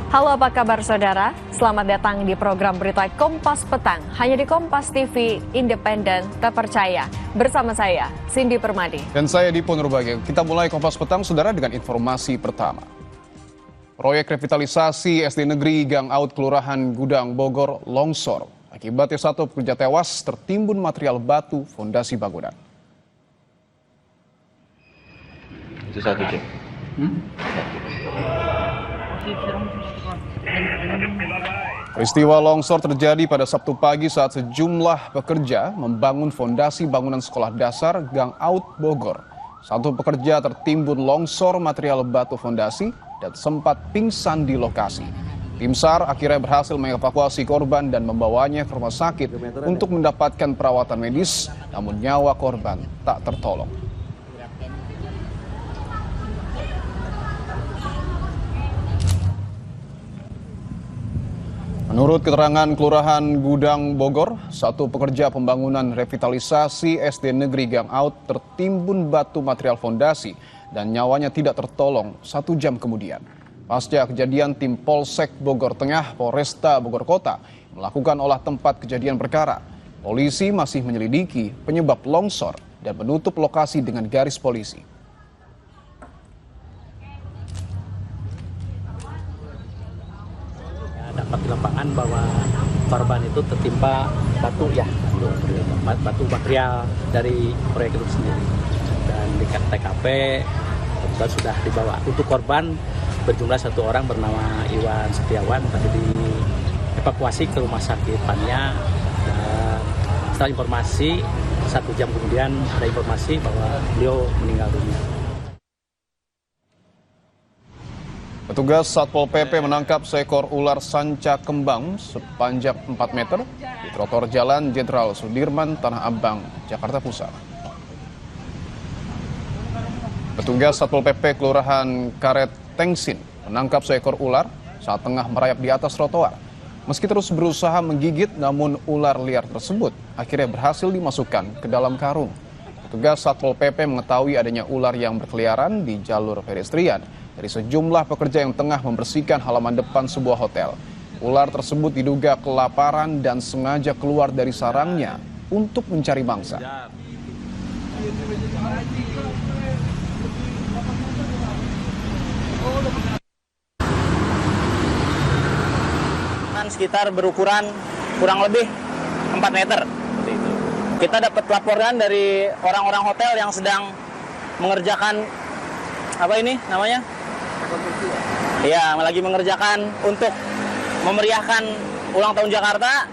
Halo, apa kabar saudara? Selamat datang di program berita Kompas Petang, hanya di Kompas TV, independen, terpercaya. Bersama saya, Cindy Permadi. Dan saya Dipo Nurbagio. Kita mulai Kompas Petang, saudara, dengan informasi pertama. Proyek revitalisasi SD Negeri Gang Aut Kelurahan Gudang Bogor longsor. Akibatnya satu pekerja tewas tertimbun material batu fondasi bangunan. Itu satu, Cek. Peristiwa longsor terjadi pada Sabtu pagi saat sejumlah pekerja membangun fondasi bangunan sekolah dasar Gang Aut Bogor. Satu pekerja tertimbun longsor material batu fondasi dan sempat pingsan di lokasi. Tim SAR akhirnya berhasil mengevakuasi korban dan membawanya ke rumah sakit untuk mendapatkan perawatan medis, namun nyawa korban tak tertolong. Menurut keterangan Kelurahan Gudang Bogor, satu pekerja pembangunan revitalisasi SD Negeri Gang Aut tertimbun batu material fondasi dan nyawanya tidak tertolong 1 jam kemudian. Pasca kejadian, tim Polsek Bogor Tengah Polresta Bogor Kota melakukan olah tempat kejadian perkara. Polisi masih menyelidiki penyebab longsor dan menutup lokasi dengan garis polisi. Dapat di lapangan bahwa korban itu tertimpa batu material dari proyek itu sendiri, dan di TKP korban sudah dibawa. Untuk korban berjumlah 1 orang bernama Iwan Setiawan tadi dievakuasi ke rumah sakit Pania. Setelah informasi 1 jam kemudian ada informasi bahwa beliau meninggal dunia. Petugas Satpol PP menangkap seekor ular sanca kembang sepanjang 4 meter di trotoar Jalan Jenderal Sudirman, Tanah Abang, Jakarta Pusat. Petugas Satpol PP Kelurahan Karet Tengsin menangkap seekor ular saat tengah merayap di atas trotoar. Meski terus berusaha menggigit, namun ular liar tersebut akhirnya berhasil dimasukkan ke dalam karung. Petugas Satpol PP mengetahui adanya ular yang berkeliaran di jalur pedestrian dari sejumlah pekerja yang tengah membersihkan halaman depan sebuah hotel. Ular tersebut diduga kelaparan dan sengaja keluar dari sarangnya untuk mencari mangsa. Sekitar berukuran kurang lebih 4 meter. Kita dapat laporan dari orang-orang hotel yang sedang mengerjakan apa ini namanya? Ya, lagi mengerjakan untuk memeriahkan ulang tahun Jakarta.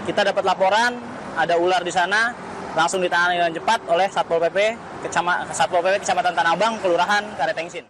Kita dapat laporan ada ular di sana, langsung ditangani dengan cepat oleh Satpol PP Kecamatan Tanah Abang, Kelurahan Karet Tengsin.